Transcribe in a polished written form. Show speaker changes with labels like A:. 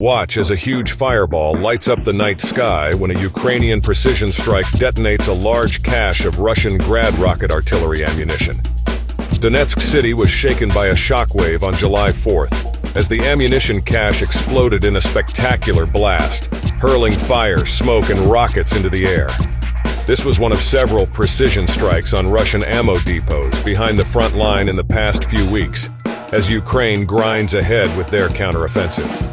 A: Watch as a huge fireball lights up the night sky when a Ukrainian precision strike detonates a large cache of Russian Grad rocket artillery ammunition. Donetsk city was shaken by a shockwave on July 4th, as the ammunition cache exploded in a spectacular blast, hurling fire, smoke, and rockets into the air. This was one of several precision strikes on Russian ammo depots behind the front line in the past few weeks, as Ukraine grinds ahead with their counteroffensive.